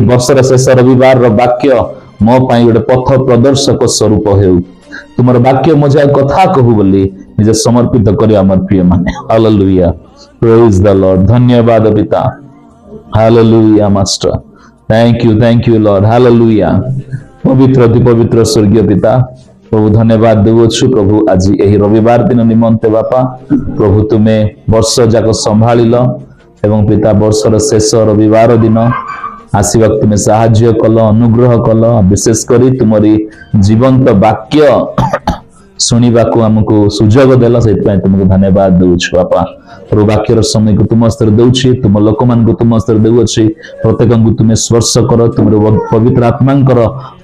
वर्षर शेष रविवार वाक्य मो पाई गोटे पथ प्रदर्शक स्वरूप हेउ तुमर वाक्य मजा कथा कहू बोली निजे समर्पित करी हमर प्रिय माने हालेलुया प्रेज द लॉर्ड धन्यवाद पिता hallelujah master thank you Lord hallelujah पवित्र अति पवित्र स्वर्गीय पिता प्रभु धन्यवाद देवछु प्रभु आज यही रविवार दिन निमंते बापा प्रभु तुम्हें वर्ष जाक संभालिल एवं पिता वर्षर शेष रविवार दिन आसवाक तुम्हें साहाय्य कल अनुग्रह कल विशेष करी तुमरी जीवंत वाक्य शुणा आमको सुजोग देल से तुमको धन्यवाद दूछु बापा प्रभु वाक्यर समय को तुम हस्तर दउछि तुम लोक मान को तुम हस्तर देउछि प्रत्येक को तुम्हें स्पर्श कर तुम पवित्र आत्मांकर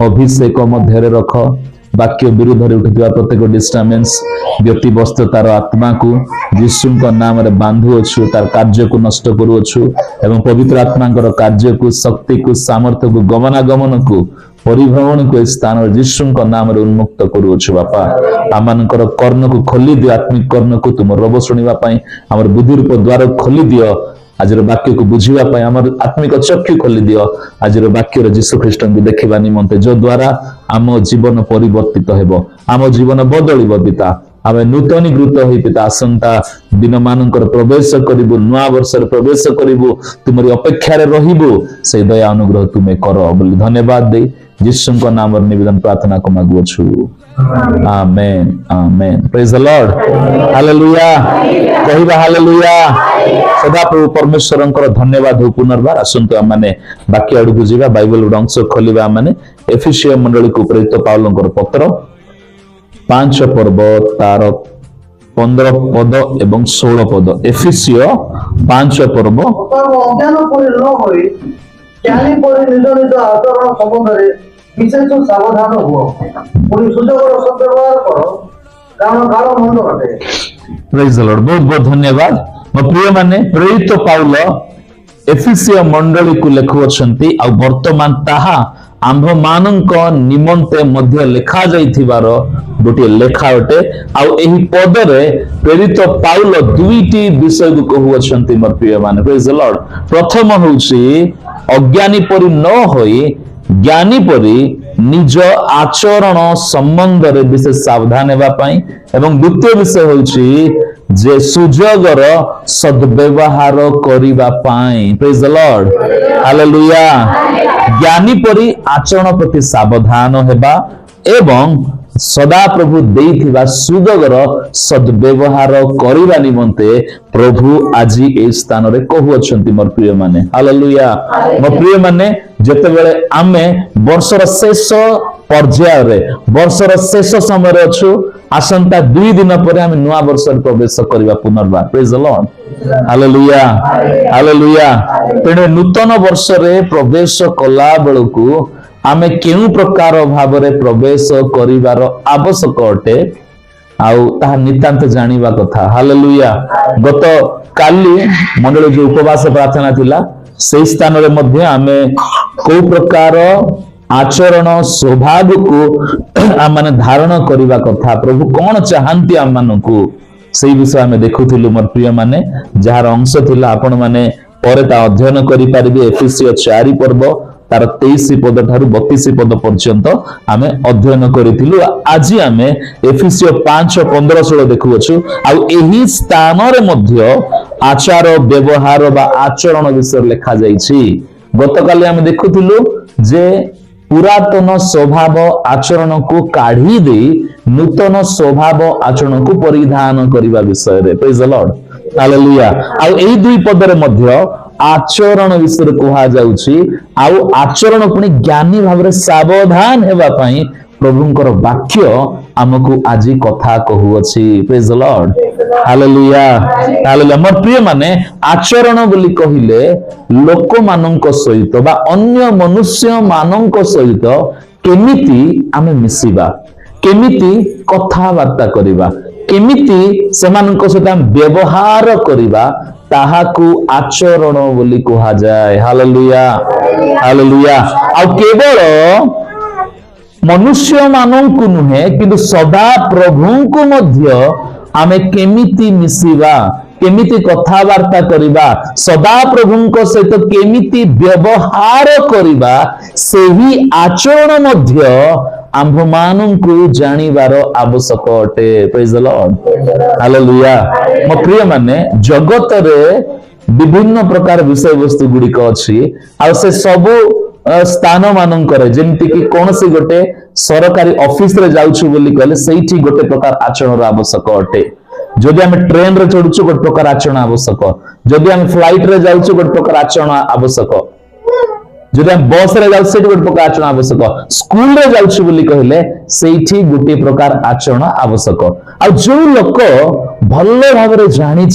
अभिषेक मध्य रख वाक्य विरुद्ध उठुवा प्रत्येक डिस्टर्बेंस व्यक्ति वस्तु तार आत्मा को यीशु नाम रे बांधुअछु तार कार्य को नष्ट करुअछु एवं पवित्र आत्मा कार्य को शक्ति को सामर्थ्य को गमनागमन को परिभ्रमण को स्थान यीशु नाम रे उन्मुक्त करुअछु बापा आमानकर कर्ण को खोली दियो आत्मिक कर्ण को तुम रब शुणिबा पई हमर बुद्धि रूप द्वार खोली दियो आज वाक्य को बुझीबा पई हमर आत्मिक चक्षु खोली दियो आज वाक्य जीशु ख्रीष्ट को देखिबा निमंते जो द्वारा आम जीवन परिवर्तित हेबो आम जीवन बदलिबो पिता आम नूतनीकृत होई पिता आसंता दिन मानकर प्रवेश करिबु नुआ वर्षर प्रवेश करिबु तुमरी अपेक्षा रे रहिबु से दया अनुग्रह तुमे करो बोली धन्यवाद दे यीशु को नाम निवेदन प्रार्थना को मागुछु amen amen praise the Lord hallelujah कहिबा हालेलुया सदा प्रभु परमेश्वरंकर धन्यवाद हो पुनर्बार आसंतु माने वाक्य आडू बुझिबा बाइबल अंश खोलिबा माने एफिसियो मंडली को प्रेरित पाउलंकर पत्र 5 पर्व तार 15 पद एवं 16 पद एफिसियो 5 पर्व अज्ञान परि न होई ज्ञानी परि निज निज आचरण संबंधरे विशेष सावधान हुओ पुनि सुजोगर सद्व्यवहार करो कारण काल मंद अटे प्रेज द लॉर्ड बहुत बहुत धन्यवाद मो प्रिय माने प्रेरित पाउल एफिसियो मंडली को लेखुअछंती आ वर्तमान ताहा आंभ मानक निमंते मध्य लेखा जाइथिबार गोटे लेखा अटे आउ एही पदरे प्रेरित पाउल दुईटी विषय को कहउछंती मोर प्रिय माने प्रेज द लॉर्ड प्रथम होउछि अज्ञानी परि न होई ज्ञानी परि निज आचरण संबंध रे विशेष सावधान हेबा पई एवं द्वितीय विषय होउछि जे सुजोगर सद्व्यवहार करिबा पई प्रेज द लॉर्ड हालेलुया ज्ञानी परि आचरण प्रति सावधान हेबा एवं सदा प्रभु देइथिबा सुजोगर सद्व्यवहार करिबा निमंते प्रभु आज ए स्थान रे कहउछंती मोर प्रिय माने हालेलुया मोर प्रिय माने जेते बेले आमे वर्षर शेष पर्याय रे वर्षर शेष समय रे अछु आसंता 2 दिन पर आमे नुआ वर्ष रे प्रवेश करबा पुनर्बार praise the Lord hallelujah hallelujah तेने नूतन वर्ष रे प्रवेश कला बेलकु आमे केउ प्रकार भाव रे प्रवेश करिवार आवश्यक अटे आउ ताहा नितांत जानिबा कथा हालेलुया गत काली मंडल जो उपवास प्रार्थना थिला से स्थान रे मध्य आमे को प्रकार आचरण स्वभाव को आमने धारण करिबा कथा प्रभु कोन चाहंती आम मानकु सेही विषय आमे देखुथिलु मोर प्रिय माने जहार अंश थिला आपण माने परे ता अध्ययन करि परिबे एफिसियो 4 पर्व तार 23 पद ठारू 32 पद पर्यंत आमे अध्ययन करिथिलु आज आमे एफिसियो 5 15 16 देखुछु आ एही स्थान रे मध्य आचार व्यवहार बा आचरण विषय लिखा जाईछि गतकाली आमे देखुथिलु जे पुरातन स्वभाव आचरण को काढ़ी दे नूतन स्वभाव आचरण को परिधान करिबा विषय रे प्रेज द लॉर्ड हालेलुया आ एही दुई पद रे मध्य आचरण विषय कहा जाउछि आउ आचरण पुनी ज्ञानी भाव रे सावधान हेबा पई प्रभुंकर वाक्य हमकु आजी कथा कहूअछि praise the Lord hallelujah hallelujah मोर प्रिय माने आचरण बोली कहिले लोक मानक सहित बा अन्य मनुष्य मानक सहित केमिति आमे मिसिबा केमिति कथा वार्ता करिबा केमिति सेमानक सहित व्यवहार करिबा ताहाकु आचरण बोली कहा जाए हालेलुया हालेलुया आ केवल मनुष्य मानंकु नुहे किंतु सदा प्रभु को मध्य आमे केमिति मिसिबा केमिति कथावार्ता करिबा सदा प्रभुंक सहित केमिति व्यवहार करिबा सेही आचरण मध्य आंभ मानंकु जानिबार आवश्यक अटे प्रेज द लॉर्ड हालेलुया मो प्रिय माने जगत रे विभिन्न प्रकार विषय वस्तु गुड़िक अच्छी आ से सब स्थान मानकर जेमती कि कौन सी गोटे सरकारी ऑफिस रे जाउछु बोली कहले सेठी गोटे प्रकार आचरण आवश्यक अटे जदि आम ट्रेन रे चढ़ुछु गोटे प्रकार आचरण आवश्यक जदि आम फ्लाइट रे जाउछु गोटे प्रकार आचरण आवश्यक जदि हम बस रे जाउछु सेठी गोटे प्रकार आचरण आवश्यक स्कूल रे जाउछु बोली कहले सेठी गोटे प्रकार आचरण आवश्यक आ जो लोक भल भाव जानी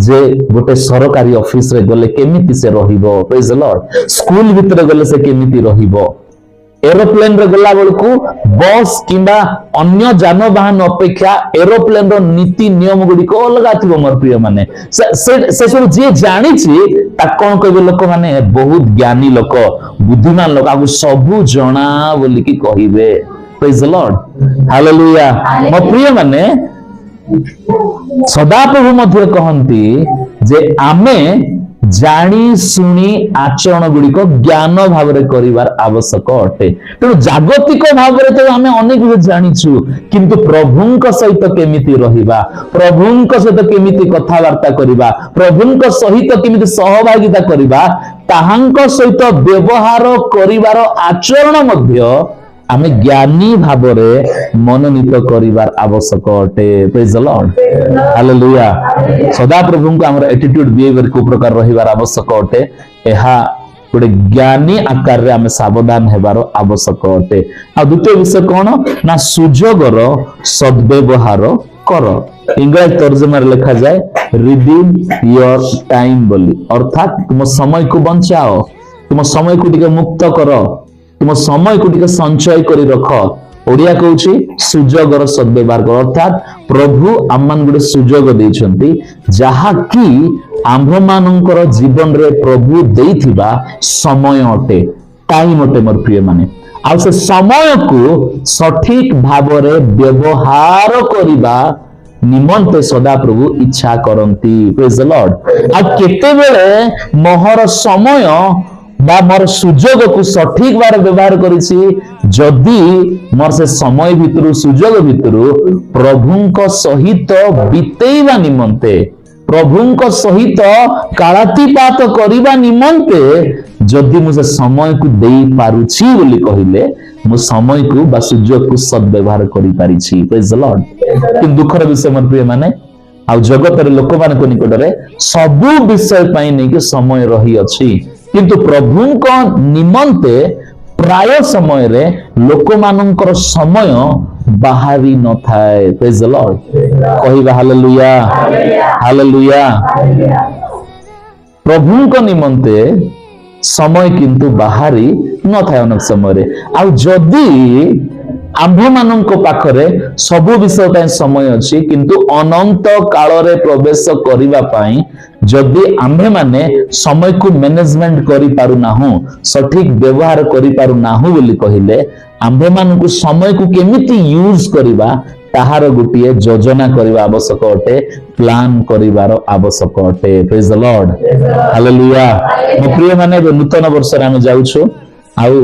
जे गोटे सरकारी ऑफिस रे गले केमिति से रहिबो प्रेज द लॉर्ड स्कूल भीतर गले से केमिति रहिबो एरोप्लेन रे गला बेलकू बस किंबा अन्य जानवाहन अपेक्षा एरोप्लेन रो नीति नियम गुड़िक अलग थी मोर प्रिय माने से सब जी जानी कौन कहे लोक माने बहुत ज्ञानी लोक बुद्धिमान लोक आपको सबू जना बोली कि कहिबे प्रेज द लॉर्ड हालेलुया मो प्रिय माने सदा प्रभु मध्य कहती जे आमे जानी शुणी आचरण गुड़िक ज्ञान भाव करिवार आवश्यक अटे तेणु जागतिक भाव तो आम अनेक जानिछु किंतु प्रभुंक सहित केमिति रहिबा प्रभुंक सहित केमिति कथावार्ता करिबा प्रभुंक सहित केमिति सहभागिता करिबा ताहांक सहित व्यवहार करिवार आचरण मध्य आमे ज्ञानी भावरे मनोनीत करिवार आवश्यक अटे प्रेज द लॉर्ड हालेलुया सदा प्रभु को हमर एटीट्यूड बिहेवियर को प्रकार रहिवार आवश्यक अटे एहा गोटे ज्ञानी आकार रे आमे सावधान हेबार आवश्यक अटे आ द्वितीय विषय कोन ना सुजोगर सद्व्यवहार कर इंग्लिश तर्जमा रे लिखा जाय रिडीम योर टाइम बोली अर्थात तुम समय को बचाओ तुम समय को टिके मुक्त करो तुम समय को टिके संचय करी रख ओडिया कहूची सुजोगर सद्व्यवहार कर अर्थात प्रभु आमान गुटे सुजोग देइछंती जहा कि आंभ मानकर जीवन रे प्रभु देइथिबा समय अटे टाइम अटे मोर प्रिय माने आ से समय को सठिक भाव रे व्यवहार करिबा निमंते सदा प्रभु इच्छा करंती प्रेज द लॉर्ड आ केते बेले मोहर समय बा मोर सुजोग को सठिक बार व्यवहार करिछि जदि मोर से समय भितरु सुजोग भितरु प्रभुंक सहित बितेइबा निमंते प्रभुंक सहित कालातिपात करिबा निमंते जदि मु से समय को देई पारुछि बोली कहिले मु समय को बा सुजोग को सद्व्यवहार करि पारिछि प्रेज द लॉर्ड कि दुखर विषय मोर प्रिय माने आ जगत रे लोक मान को निकट रे सबु विषय पई नै कि समय रही अछि किंतु प्रभुंक निमंते प्राय समय रे लोक मानकर समय बाहरी न थाए प्रेज द लॉर्ड कहिबा हालेलुया हालेलुया प्रभुंक निमंते समय किंतु बाहरी न थाए अनेक समय रे आ जदी आंभ मानक पाखरे सबु विषय ताई समय अछि किंतु अनंत काल रे प्रवेश करिबा पाई जदि आंभे माने समय को मैनेजमेंट करि पारु नाहु सठिक व्यवहार करि पारु नाहु बोली कहिले आंभे मानकु समय को केमिति यूज करिबा ताहार गुटिए योजना करिबा आवश्यक अटे प्लान करिवार आवश्यक अटे प्रेज द लॉर्ड हालेलुया मो प्रिय माने नूतन वर्ष रे हम जाउछु आउ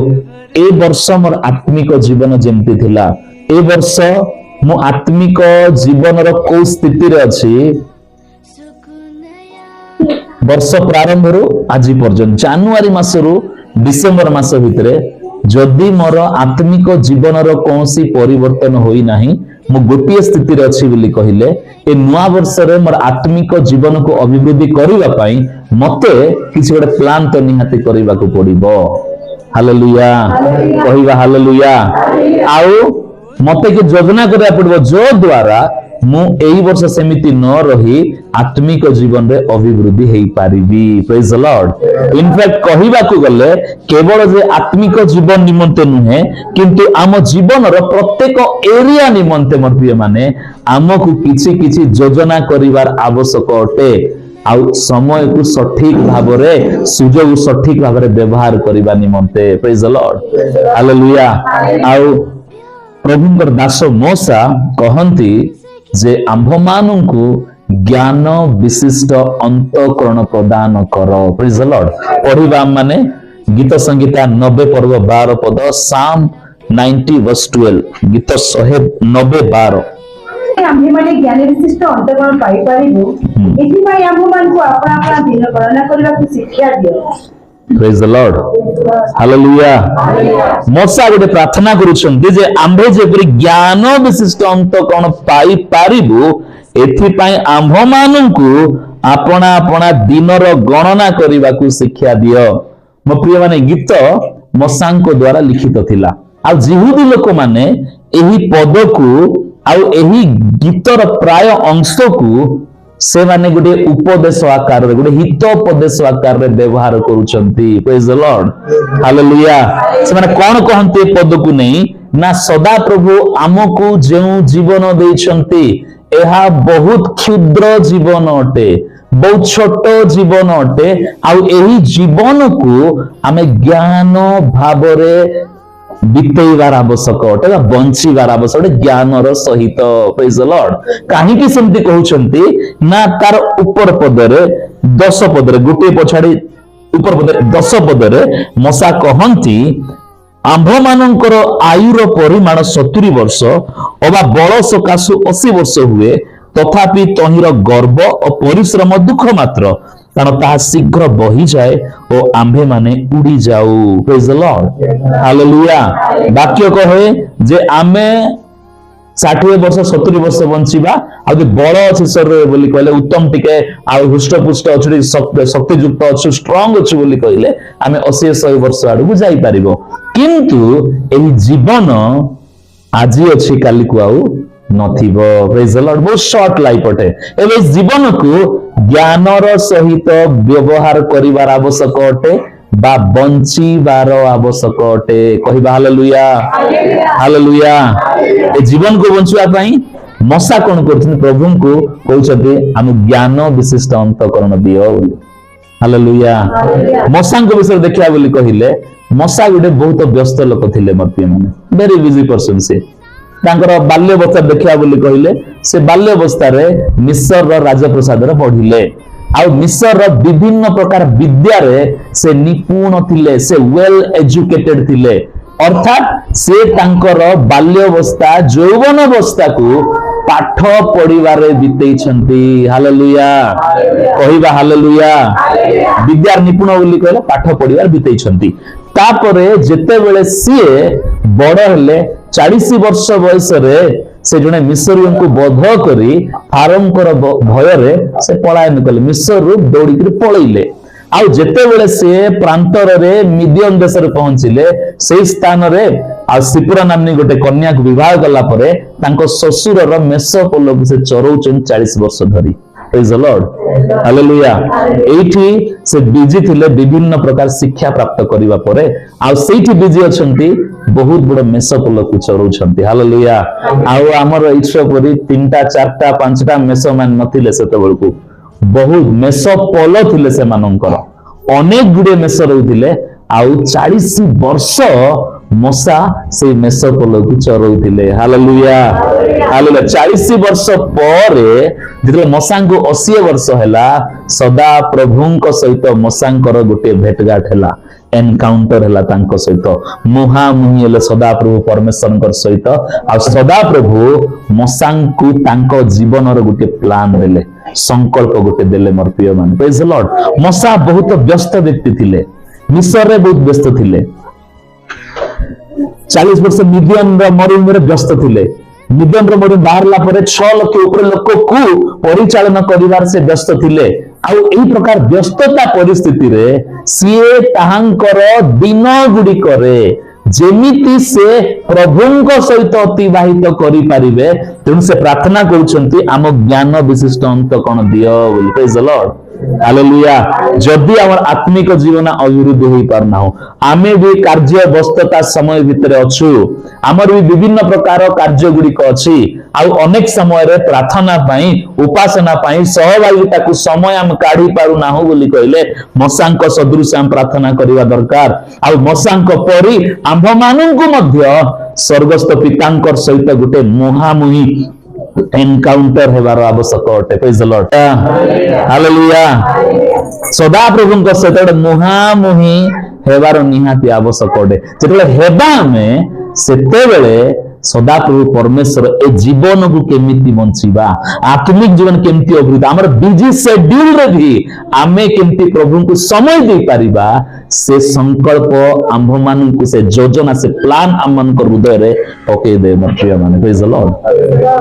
ए वर्ष मोर आत्मिक जीवन जेमती थिला ए वर्ष मो आत्मिक जीवन रो को स्थिति रे अछि वर्ष प्रारंभ रु आज पर्यंत जनवरी मास रु डिसेंबर मास भितरे जदि मोर आत्मिक जीवन रो कोनसी परिवर्तन होई नाही मो गोटिए स्थिति रे अछि बोली कहिले ए नुआ वर्ष रे मोर आत्मिक जीवन को अभिवृद्धि करिवा पई मते किछि गोटे प्लान तो निहाती करिवा को पड़िबो हालेलुया कहिबा हालेलुया आउ मते के योजना करिया पड़िबो जो द्वारा मु एई वर्ष सेमिति न रही आत्मिक जीवन रे अभिवृद्धि हेई पारिबी प्रेज द लॉर्ड इनफैक्ट कहिबा को गले केवल जे आत्मिक जीवन निमंते नुहे किंतु आम जीवन रो प्रत्येक एरिया निमंते मोर प्रिय माने आमको किछि किछि योजना करिवार आवश्यक अटे आउ समय को सठिक भाव रे सुजोग सठिक भाव रे व्यवहार करिबा निमंते प्रेज द लॉर्ड हालेलुया आउ प्रभुंकर दास मोसा कहंती जे आंभ मानंकु ज्ञान विशिष्ट अंतःकरण प्रदान कर। Praise the Lord. पढ़िबा माने गीत संगीता 90 पर्व 12 पद, साम 90 वर्स 12, गीत 190 12। आम्भे माने ज्ञान विशिष्ट अंतःकरण पाई पारिबु एथिपाई आम्भ मानकु आपा आपा दिन गणना करबाकु शिक्षा दियो। Praise the Lord. हालेलुया। मोसा गोटे प्रार्थना करुछन्ति जे आम्भे जेपरि ज्ञान विशिष्ट अंतःकरण पाई पारिबु एथिपाई आम्भ मानकु आपणा आपणा दिनर गणना करबाकु शिक्षा दियो। मो प्रिय माने गीत मोसांको द्वारा लिखित थिला। आ जिहुदी लोक माने एही पदकु आउ एही गीतर प्राय अंशकु से माने गोटे उपदेश आकार रे गोटे हितोपदेश आकार रे व्यवहार करूछंती। Praise the Lord. हालेलुया। से माने कोन कहंती पद को नहीं ना सदा प्रभु आमको जेउ जीवन देइछंती एहा बहुत क्षुद्र जीवन अटे, बहुत छोट जीवन अटे। आउ एही जीवन को आमे ज्ञान भाव रे बितेइबार आवश्यक अटे, बंचिबार आवश्यक ज्ञानर सहित। Praise the Lord. काहेकि सेमती कहउछंती ना तार ऊपर पदरे 10 पदरे गोटे पछाड़ी ऊपर पदरे 10 पदरे मसा कहंती आंभ मानकर आयुर परिमाण 70 वर्ष अबा बल सकाशु 80 वर्ष हुए, तथापि तहिर गर्व और परिश्रम दुख मात्र, कारण ताहा शीघ्र बही जाए और आंभे माने उड़ी जाऊ। Praise the Lord. हालेलुया। वाक्य कहे जे आमे 60 वर्ष 70 वर्ष बंचिबा आ जे बल अछि शरीर बोली कहले उत्तम टिके आ हुष्ट पुष्ट अछि शक्ति युक्त अछि स्ट्रांग अछि बोली कहले आमे 80 100 वर्ष आडू जाई परिबो। किंतु एही जीवन आजी अछि काली को आउ नथिबो। Praise the Lord. बहुत शॉर्ट लाइफ अटे। एबे जीवन को ज्ञानर सहित व्यवहार करिवार आवश्यक अटे बा बंचिबार आवश्यक अटे। कहिबा हालेलुया। हालेलुया। ए जीवन को बंचुआ पई मसा कोन करथिन प्रभु को कहउछथि हम ज्ञान विशिष्ट अंतःकरण दियो बोली। हालेलुया। मसा को विषय देखिया बोली कहिले मसा गुटे बहुत व्यस्त लोक थिले मर्ती माने, वेरी बिजी पर्सन से। तांकर बाल्यवस्था देखिया बोली कहिले से बाल्यवस्था रे मिस्र राजप्रसाद रे पढ़िले आ मिस्र विभिन्न प्रकार विद्या रे से निपुण थिले, से वेल एजुकेटेड थिले। अर्थात से तांकर बाल्यवस्था यौवन अवस्था को पाठ पढ़िबारे बितेई छंती। हालेलुया। कहिबा हालेलुया। विद्या निपुण बोली कहले पाठ पढ़िबार बितेई छंती। तापरे जेते बेले सीए बड़ हेले 40 वर्ष बयस रे से जने मिस्रियों को बध करी फारम कर भय रे से पलायन कले, मिस्र रु दौड़ी कर पळैले। आउ जेते बेले से प्रांतर रे मिडियन देश रे पहुंचिले सेई स्थान रे आ सिपुरा नामनी गोटे कन्या को विवाह कला परे तांको ससुर रो मेसोपोल को से चरौचन 40 वर्ष धरी। Praise the Lord. हालेलुया। एठी से बिजी थिले विभिन्न प्रकार शिक्षा प्राप्त करिवा परे आ सेठी बिजी अछंती बहुत बड़ मेसोपोल को चरौछंती। हालेलुया। आउ हमर इच्छा परि 3टा 4टा 5टा मेसो मान नथिले सेते बेलकू बहुत मेसोपोल थिले से मानकर अनेक गुडे मेसो रहउथिले आउ 40 वर्ष मसा से मेसोपोल को चरौथिले। हालेलुया। हालेलुया। 40 वर्ष परे जेतले मसांको 80 वर्ष हैला सदा प्रभुंक सहित मसांकर गोटे भेटघाट हैला, एनकाउंटर हैला तांको सहित मुहामुही हेले सदा प्रभु परमेश्वरंकर सहित आ सदा प्रभु मसांको तांको जीवनर गोटे प्लान देले, संकल्प गोटे देले। मोर प्रिय मान प्रेज द लॉर्ड। मसा बहुत व्यस्त व्यक्ति थिले, मिस्र रे बहुत व्यस्त थिले। 40 वर्ष मिडियन मरुभूमि रे व्यस्त थिले। मिडियन रे मरुभूमि बाहरला परे 6 लाख ऊपर लोक को परिचालन करिवार से व्यस्त थिले। आउ एही प्रकार व्यस्तता परिस्थिति रे सीए ताहांकर दिन गुडी करे जेमिति से प्रभुंक सहित अतिबाहित करि पारिबे तेनु से प्रार्थना करूछंती आम ज्ञान विशिष्ट अंतःकरण दियो बोली। Praise the Lord. हालेलुया। जदि हमर आत्मिक जीवन अभिवृद्धि होई पारना हो आमे भी कार्य व्यस्तता समय भितरे अछु, हमर भी विभिन्न प्रकार कार्य गुडिक अछि आउ अनेक समय रे प्रार्थना पई उपासना पई सहभागिता को समय हम काढी पारु ना हो बोली कहले मसांक सदृश हम प्रार्थना करिवा दरकार। आउ मसांक परि आंभ माननकु मध्य स्वर्गस्थ पितांकर सहित गुटे मुहामुही एनकाउंटर हेबार आवश्यक अटे प्रेज द लॉर्ड हालेलुया सदा प्रभुଙ୍କ ସହିତ ଗୋଟେ ମୁହାଁମୁହିଁ ହେବାର ନିହାତି ଆବଶ୍ୟକ ଅଟେ ଯେତେବେଳେ ହେବା ଆମେ ସେତେବେଳେ ସଦାପ୍ରଭୁ ପରମେଶ୍ୱର ଏ ଜୀବନକୁ କେମିତି ବଞ୍ଚିବା ଆତ୍ମିକ ଜୀବନ କେମିତି ଅଭିବୃଦ୍ଧି ଆମର ବିଜି ସେଡ୍ୟୁଲରେ ବି ଆମେ କେମିତି ପ୍ରଭୁଙ୍କୁ ସମୟ ଦେଇପାରିବା ସେ ସଂକଳ୍ପ ଆମ୍ଭମାନଙ୍କୁ ସେ ଯୋଜନା ସେ ପ୍ଲାନ ଆମମାନଙ୍କ ହୃଦୟରେ ପକେଇ ଦେବେ ମୋର ପ୍ରିୟମାନେ ପ୍ରେଜ ଦ ଲର୍ଡ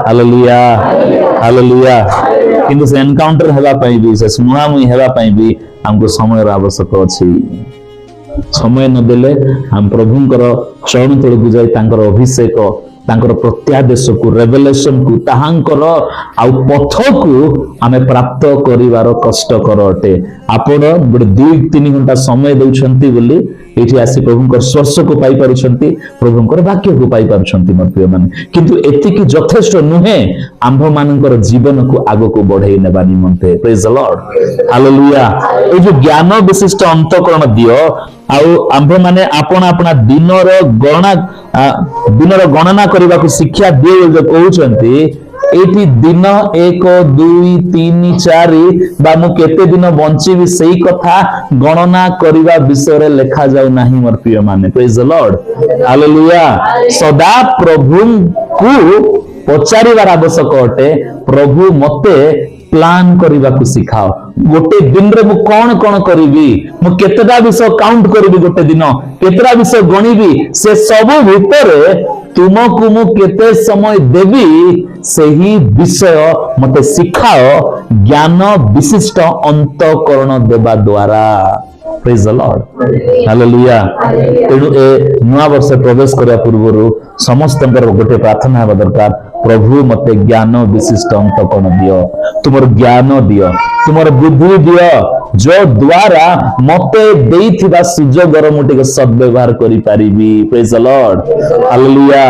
ହାଲେଲୁୟା ହାଲେଲୁୟା କିନ୍ତୁ ସେ ଏନକାଉଣ୍ଟର ହେବା ପାଇଁ ବି ସେ ମୁହାଁମୁହିଁ ହେବା ପାଇଁ ବି ଆମକୁ ସମୟର ଆବଶ୍ୟକ ଅଛି समय नदेले हम प्रभुंकर चरण तलकु जाई तांकर अभिषेक तांकर प्रत्यादेश को रेवलेशन को ताहांकर आ पथ को आमे प्राप्त करिवार कष्टकर अटे आपण बडे 2-3 घंटा समय दउछंती बोली एठी आसी प्रभुंकर स्पर्श को पाई पारुछंती प्रभुंकर वाक्य को पाई पारुछंती मोर प्रिय माने किंतु एतिकी यथेष्ट नुहे आंभ मानकर जीवन को आगो को बढ़ाई नेबा निमंते प्रेज द लॉर्ड हालेलुया ए जो ज्ञान विशिष्ट अंतःकरण दियो आउ आंभ माने आपण आपना दिनर गणना करबा को शिक्षा दियो जो कहउछंती एटी दिन 1 2 3 4 बा मु केते दिन बंचीबी सेही कथा गणना करिवा विषय रे लेखा जाउ नाही मोर प्रिय माने प्रेज द लॉर्ड हालेलुया सदा प्रभु को पचारिवार आवश्यक अटे प्रभु मते प्लान करबा को सिखाओ गोटे दिन रे मु कोन कोन करिवि मु केतेटा विषय काउंट करिवि गोटे दिन केतेटा विषय गणिबि से सब भितरे तुमको मु केते समय देवी सही विषय मते सिखाओ ज्ञान विशिष्ट अंतःकरण देवा द्वारा प्रेज द लॉर्ड हालेलुया तेणु ए नया वर्ष प्रवेश करिया पूर्व समस्त गोटे प्रार्थना हेबा दरकार प्रभु मते ज्ञान विशिष्ट अंतःकरण दियो तुमर ज्ञान दियो तुमर बुद्धि दियो जो द्वारा मते देइथिबा सुजोगर मुटिके सद्व्यवहार करि पारिबी प्रेज द लॉर्ड हालेलुया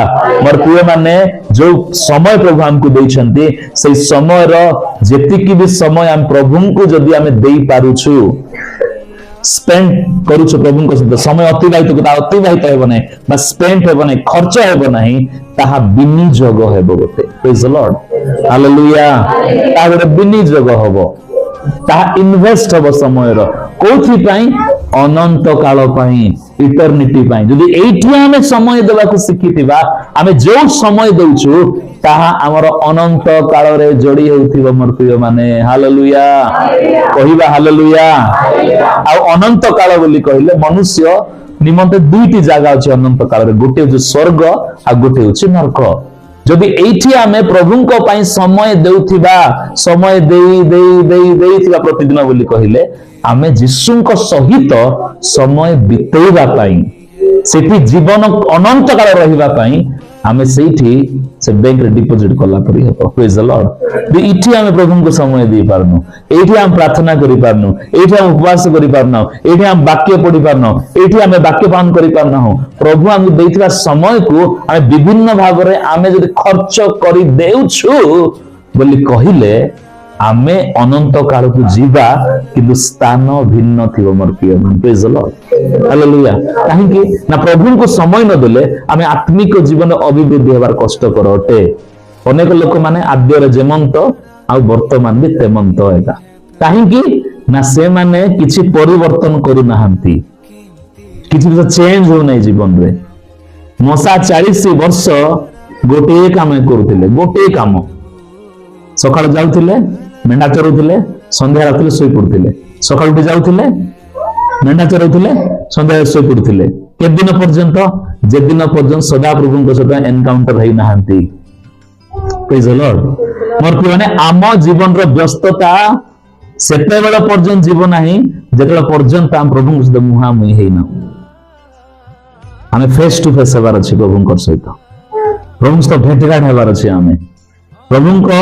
मोर प्रिय माने जो समय प्रभु हमको दैछंती से समय रो जेतिकी भी समय हम प्रभु को जदी हमें देई पारुछु स्पेंड करूछु प्रभु को समय अतिबाहित हेबो नै बा स्पेंड हेबो नै खर्च हेबो नाही ताहा विनियोग हेबो गोटे प्रेज द लॉर्ड हालेलुया ताहा गोटे विनियोग हेबो ताहा इन्वेस्ट हेबो समय रो कोथि पई अनंत काल पई इटर्निटी पई जदी एठी हमें समय देबा को सिखितिबा हमें जो समय दउछु ताहा हमर अनंत काल रे जोड़ी होउथिबो मोर प्रिय माने हालेलुया कहिबा हालेलुया आ अनंत काल बोली कहिले मनुष्य निमंते दुईटी जागा अछि अनंत काल रे गोटे जो स्वर्ग आ गोटे अछि नरक जदि एठी हमें प्रभुंक पई समय देउथिबा समय देइथिबा प्रतिदिन बोली कहिले आमे जिसुंक सहित समय बितेइबा पई सेठी जीवन अनंत काल रहिबा पई आमे सेठी से बैंक रे डिपॉजिट करला परी हेबो प्रेज द लॉर्ड इठी आमे प्रभु को समय दे पारनु एठी हम प्रार्थना करि पारनु एठी हम उपवास करि पारनु एठी हम वाक्य पढि पारनु एठी हम वाक्य पालन करि पारनु प्रभु हमु दैथिबा समय को आमे विभिन्न भाग रे आमे जदि खर्च करि देउछु बोली कहिले आमे अनंत काल को जीवा किंतु स्थान भिन्न थिबो मोर प्रिय मन प्रेज द लॉर्ड हालेलुया काहे कि ना प्रभु को समय न देले आमे आत्मिक जीवन अभिवृद्धि हेबार कष्ट कर अटे अनेक लोक माने आद्य रे जेमंत आ वर्तमान भी तेमंत एका काहे कि ना से माने किछि परिवर्तन करू नाहंती किछि भी चेंज हो नै जीवन रे मसा 40 वर्ष गोटे काम करूथिले गोटे काम सकाळ जाउथिले मेंढा चरुथिले संध्या रातिले सोई पडुथिले सकाळ उठी जाउथिले मेंढा चरुथिले संध्या सोई पडुथिले के दिन पर्यंत जे दिन पर्यंत सदा प्रभुଙ୍କ सहित एनकाउंटर हेई नाहंती प्रेज द लॉर्ड मोर माने आम जीवन रो व्यस्तता सेते बेला पर्यंत जीवन नाही जेतला पर्यंत हम प्रभुଙ୍କ सहित मुहामुही हेइना हमें फेस टू फेस हेबार अछि प्रभुଙ୍କ सहित प्रभुଙ୍କ सहित भेटघाट हेबार अछि हमें प्रभुଙ୍କ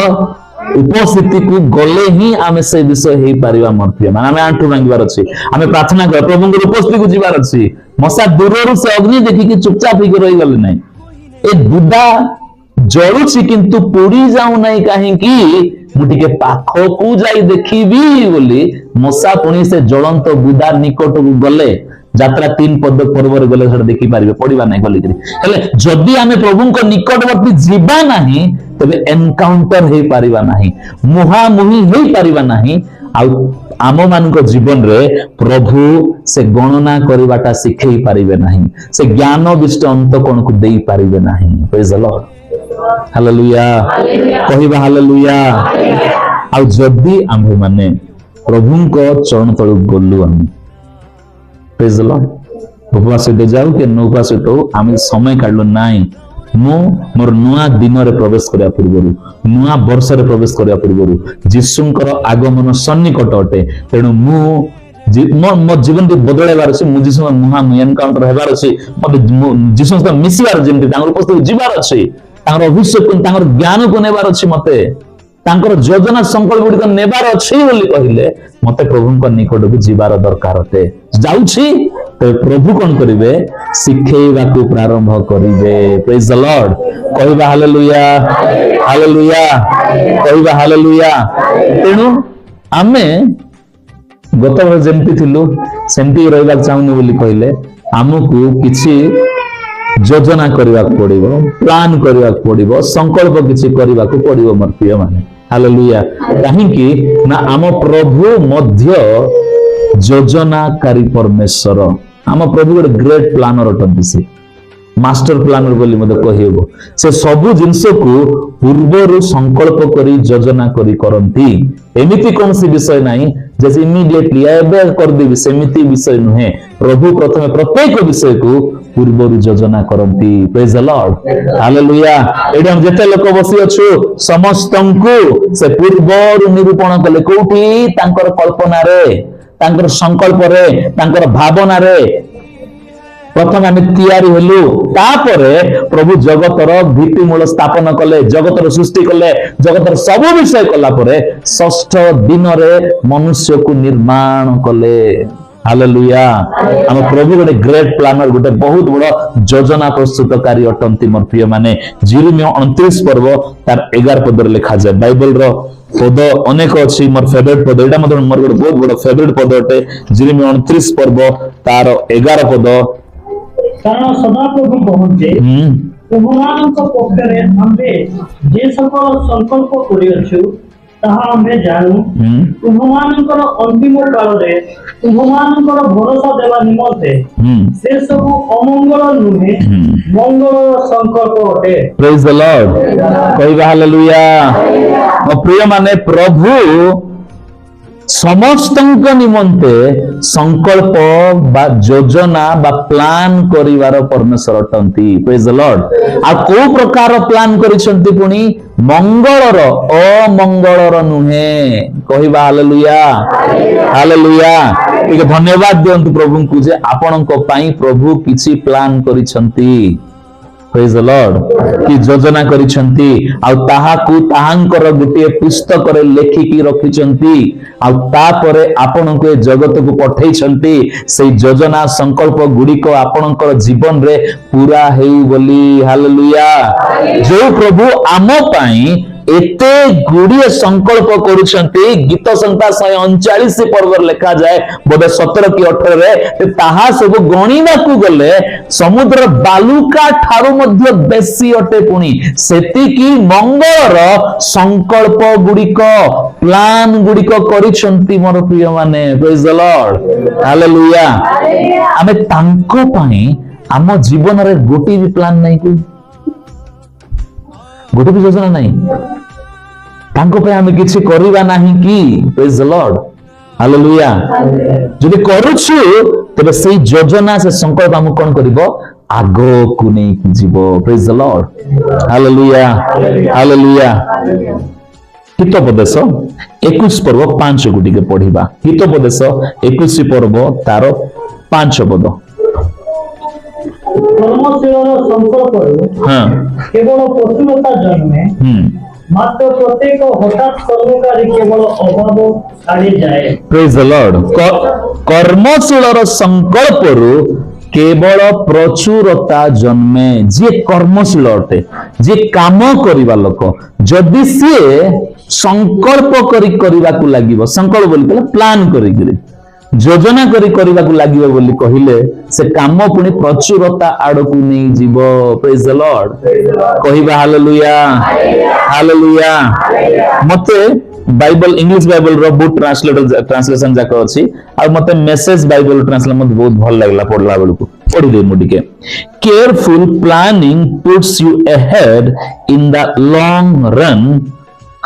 उपस्थिति को गले ही आमे से विषय हे पारिबा मोर प्रिय माने आमे आंटू भांगिबार अछि आमे प्रार्थना कर प्रभुଙ୍କ उपस्थिति को जीवार अछि मसा दूररु से अग्नि देखि कि चुपचाप होई रहि गले नै ए बुदा जळुछि किंतु पुड़ी जाऊ नै काहे कि मुटिके पाखो को जाई देखिबी बोली मसा पुणी से जळंत बुदा निकट को गले ଯାତ୍ରା 3 ପର୍ବରେ ଗଲେ ସେଟା ଦେଖି ପାରିବେ, ପଢିବା ନାହିଁ ଗଲିକିରି। ହେଲେ ଯଦି ଆମେ ପ୍ରଭୁଙ୍କ ନିକଟବର୍ତ୍ତୀ ଯିବା ନାହିଁ ତେବେ ଏନକାଉଣ୍ଟର ହେଇ ପାରିବା ନାହିଁ, ମୁହାଁମୁହିଁ ହେଇ ପାରିବା ନାହିଁ। ଆଉ ଆମ ମାନଙ୍କ ଜୀବନରେ ପ୍ରଭୁ ସେ ଗଣନା କରିବାଟା ଶିଖେଇ ପାରିବେ ନାହିଁ, ସେ ଜ୍ଞାନ ବିଷ୍ଟ ଅନ୍ତକୋଣକୁ ଦେଇ ପାରିବେ ନାହିଁ। ପ୍ରେଜ୍ ଦ ଲର୍ଡ, ହାଲେଲୁୟା କହିବା ହାଲେଲୁୟା। ଆଉ ଯଦି ଆମ୍ଭେ ମାନେ ପ୍ରଭୁଙ୍କ ଚରଣ ତଳକୁ ଗଲୁ, ଆମେ ପ୍ରେଜ୍ ଦ ଲର୍ଡ ଉପବାସ ସହିତ ଯାଉ କି ନ ଉପବାସ ସହିତ ହଉ, ଆମେ ସମୟ କାଢିଲୁ ନାହିଁ, ମୁଁ ମୋର ନୂଆ ଦିନରେ ପ୍ରବେଶ କରିବା ପୂର୍ବରୁ, ନୂଆ ବର୍ଷରେ ପ୍ରବେଶ କରିବା ପୂର୍ବରୁ ଯୀଶୁଙ୍କର ଆଗମନ ସନ୍ନିକଟ ଅଟେ। ତେଣୁ ମୁଁ ମୋ ଜୀବନଟି ବଦଳାଇବାର ଅଛି, ମୁଁ ଯୀଶୁଙ୍କ ମୁହାଁମୁହିଁ ଏନକାଉଣ୍ଟର ହେବାର ଅଛି, ମତେ ଯୀଶୁଙ୍କ ସହିତ ମିଶିବାର, ଯେମିତି ତାଙ୍କର ଉପସ୍ଥିତି ଯିବାର ଅଛି, ତାଙ୍କର ଅଭିଷେକକୁ ତାଙ୍କର ଜ୍ଞାନକୁ ନେବାର ଅଛି, ମତେ ତାଙ୍କର ଯୋଜନା ସଂକଳ୍ପ ଗୁଡିକ ନେବାର ଅଛି ବୋଲି କହିଲେ ମତେ ପ୍ରଭୁଙ୍କ ନିକଟକୁ ଯିବାର ଦରକାର ଅଟେ। ଯାଉଛି ତେବେ ପ୍ରଭୁ କଣ କରିବେ? ଶିଖେଇବାକୁ ପ୍ରାରମ୍ଭ କରିବେ। ପ୍ରେଜ୍ ଦ ଲର୍ଡ କହିବା ହାଲେଲୁୟା ହାଲେଲୁୟା କହିବା ହାଲେଲୁୟା। ତେଣୁ ଆମେ ଗତବେଳେ ଯେମିତି ଥିଲୁ ସେମିତି ରହିବାକୁ ଚାହୁଁନି ବୋଲି କହିଲେ ଆମକୁ କିଛି ଯୋଜନା କରିବାକୁ ପଡିବ, ପ୍ଲାନ କରିବାକୁ ପଡିବ, ସଂକଳ୍ପ କିଛି କରିବାକୁ ପଡିବ ମୋର ପ୍ରିୟ ମାନେ। ହାଲେଲୁୟା। କାହିଁକି ନା ଆମ ପ୍ରଭୁ ମଧ୍ୟ ଯୋଜନାକାରୀ ପରମେଶ୍ୱର। ଆମ ପ୍ରଭୁ ଗୋଟେ ଗ୍ରେଟ୍ ପ୍ଲାନର ଅଟନ୍ତି, ସେ ମାଷ୍ଟର ପ୍ଲାନର ବୋଲି ମଧ୍ୟ କହିହେବ। ସେ ସବୁ ଜିନିଷକୁ ପୂର୍ବରୁ ସଂକଳ୍ପ କରି ଯୋଜନା କରି କରନ୍ତି। ଏମିତି କୌଣସି ବିଷୟ ନାହିଁ ଯେ ଇମିଡିଏଟଲି ଏବେ କରିଦେବି, ସେମିତି ବିଷୟ ନୁହେଁ। ପ୍ରଭୁ ପ୍ରଥମେ ପ୍ରତ୍ୟେକ ବିଷୟକୁ ପୂର୍ବରୁ ଯୋଜନା କରନ୍ତି। ପ୍ରେଜ୍ ଦ ଲର୍ଡ ହାଲେଲୁୟା। ଏଠି ଆମେ ଯେତେ ଲୋକ ବସି ଅଛୁ ସମସ୍ତଙ୍କୁ ସେ ପୂର୍ବରୁ ନିରୂପଣ କଲେ। କୋଉଠି? ତାଙ୍କର କଳ୍ପନାରେ, ତାଙ୍କର ସଂକଳ୍ପରେ, ତାଙ୍କର ଭାବନାରେ ପ୍ରଥମେ ଆମେ ତିଆରି ହେଲୁ, ତାପରେ ପ୍ରଭୁ ଜଗତର ଭିତ୍ତିମୂଳ ସ୍ଥାପନ କଲେ, ଜଗତର ସୃଷ୍ଟି କଲେ, ଜଗତର ସବୁ ବିଷୟ କଲା ପରେ ଷଷ୍ଠ ଦିନରେ ମନୁଷ୍ୟକୁ ନିର୍ମାଣ କଲେ। ହାଲେଲୁୟା। ଆମ ପ୍ରଭୁ ଗୋଟେ ଗ୍ରେଟ୍ ପ୍ଲାନର, ଗୋଟେ ବହୁତ ବଡ ଯୋଜନା ପ୍ରସ୍ତୁତକାରୀ ଅଟନ୍ତି ମୋର ପ୍ରିୟ ମାନେ। ଯିରିମିୟ 29 ପର୍ବ ତାର 11 ପଦରେ ଲେଖାଯାଏ। ବାଇବଲର ପଦ ଅନେକ ଅଛି, ମୋର ଫେଭରେଟ ପଦ ଏଇଟା ମଧ୍ୟ ମୋର ଗୋଟେ ବହୁତ ବଡ ଫେଭରେଟ ପଦ ଅଟେ। ଯିରିମିୟ 29 ପର୍ବ ତାର 11 ପଦ। କାରଣ ସଦାପ୍ରଭୁ କହନ୍ତି, ତୁମମାନଙ୍କ ପକ୍ଷରେ ଆମ୍ଭେ ଯେ ସକଳ ସଂକଳ୍ପ କରିଅଛୁ ତାହା ଆମ୍ଭେ ଜାଣୁ। ତୁମମାନଙ୍କର ଅନ୍ତିମ କାଳରେ ତୁମମାନଙ୍କର ଭରସା ଦେବା ନିମନ୍ତେ ସେ ସବୁ ଅମଙ୍ଗଳ ନୁହେଁ, ମଙ୍ଗଳର ସଂକଳ୍ପ ଅଟେ। ପ୍ରେଜ୍ ଦ ଲର୍ଡ କହିବା ହାଲେଲୁୟା। ମୋ ପ୍ରିୟ ମାନେ ପ୍ରଭୁ ସମସ୍ତଙ୍କ ନିମନ୍ତେ ସଂକଳ୍ପ ବା ଯୋଜନା ବା ପ୍ଲାନ କରିବାର ପରମେଶ୍ୱର ଅଟନ୍ତି। ପ୍ରେଜ୍ ଦ ଲର୍ଡ। ଆଉ କୋଉ ପ୍ରକାର ପ୍ଲାନ କରିଛନ୍ତି? ପୁଣି ମଙ୍ଗଳର, ଅମଙ୍ଗଳର ନୁହେଁ। କହିବା ହାଲେଲୁୟା ହାଲେଲୁୟା। ଟିକେ ଧନ୍ୟବାଦ ଦିଅନ୍ତୁ ପ୍ରଭୁଙ୍କୁ ଯେ ଆପଣଙ୍କ ପାଇଁ ପ୍ରଭୁ କିଛି ପ୍ଲାନ କରିଛନ୍ତି। ପ୍ରେଜ୍ ଦ ଲର୍ଡ। କି ଯୋଜନା କରିଛନ୍ତି, ଆଉ ତାହାକୁ ତାହାଙ୍କର ଗୋଟିଏ ପୁସ୍ତକରେ ଲେଖିକି ରଖିଛନ୍ତି, ଆଉ ତାପରେ ଆପଣଙ୍କୁ ଏ ଜଗତକୁ ପଠେଇଛନ୍ତି ସେଇ ଯୋଜନା ସଂକଳ୍ପ ଗୁଡିକ ଆପଣଙ୍କର ଜୀବନରେ ପୁରା ହେଉ ବୋଲି। ହାଲେଲୁୟା। ଯୋଉ ପ୍ରଭୁ ଆମ ପାଇଁ ଏତେ ଗୁଡିଏ ସଂକଳ୍ପ କରୁଛନ୍ତି, ଗୀତ ସଂହିତା 139 ପର୍ବରେ ଲେଖାଯାଏ ବୋଧେ 17 କି 18ରେ, ତାହା ସବୁ ଗଣିବାକୁ ଗଲେ ସମୁଦ୍ର ବାଲୁକା ଠାରୁ ମଧ୍ୟ ବେଶୀ ଅଟେ। ପୁଣି ସେତିକି ମଙ୍ଗଳର ସଂକଳ୍ପ ଗୁଡିକ, ପ୍ଲାନ ଗୁଡିକ କରିଛନ୍ତି ମୋର ପ୍ରିୟ ମାନେ। ପ୍ରେଜ୍ ଦ ଲର୍ଡ ହାଲେଲୁୟା। ଆମେ ତାଙ୍କ ପାଇଁ ଆମ ଜୀବନରେ ଗୋଟିଏ ବି ପ୍ଲାନ ନାହିଁ, ଗୋଟେ ବି ଯୋଜନା ନାହିଁ। ତାଙ୍କ ପାଇଁ ଆମେ କିଛି କରିବା ନାହିଁ କି? ପ୍ରେଜ୍ ଦ ଲର୍ଡ ହାଲେଲୁୟା। ଯଦି କରୁଛୁ ତେବେ ସେଇ ଯୋଜନା, ସେ ସଂକଳ୍ପ ଆମକୁ କଣ କରିବ? ଆଗକୁ ନେଇକି ଯିବ। ପ୍ରେଜ୍ ଦ ଲର୍ଡ ହାଲେଲୁୟା ହାଲେଲୁୟା। ହିତୋପଦେଶ 21 ପର୍ବ 5 କୁ ଟିକେ ପଢିବା। ହିତୋପଦେଶ 21 ପର୍ବ ତାର 5 ପଦ। କର୍ମଶୀଳର ସଂକଳ୍ପରୁ କେବଳ ପଶୁଲତା ଜନ୍ମେ, ମାତ୍ର ପ୍ରତ୍ୟେକ ହଠାତ୍ କର୍ମକାରୀ କେବଳ ଅଭାବ ଛାଡ଼ିଯାଏ। ପ୍ରେଜ୍ ଦ ଲର୍ଡ। କର୍ମଶୀଳର ସଂକଳ୍ପରୁ କେବଳ ପ୍ରଚୁରତା ଜନ୍ମେ। ଯିଏ କର୍ମଶୀଳ ଅଟେ, ଯିଏ କାମ କରିବା ଲୋକ, ଯଦି ସିଏ ସଂକଳ୍ପ କରି କରିବାକୁ ଲାଗିବ, ସଂକଳ୍ପ ବୋଲି କହିଲେ ପ୍ଲାନ କରିକିରି, ଯୋଜନା କରିବାକୁ ଲାଗିବ ବୋଲି କହିଲେ ସେ କାମ ପୁଣି ପ୍ରଚୁରତା ଆଡକୁ ନେଇଯିବ। ପ୍ରେଜ୍ ଦ ଲର୍ଡ। କହିବା ହାଲେଲୁୟା ହାଲେଲୁୟା। ମତେ ବାଇବଲ ଇଂଲିଶ ବାଇବଲ ର ବହୁତ ଟ୍ରାନ୍ସଲେସନ ଯାକ ଅଛି ଆଉ ମତେ ମେସେଜ ବାଇବଲ ଟ୍ରାନ୍ସଲେସନ ମତେ ବହୁତ ଭଲ ଲାଗିଲା ପଢିଲା ବେଳକୁ। ପଢିଦେବି ମୁଁ ଟିକେ। Careful planning puts you ahead in the long run.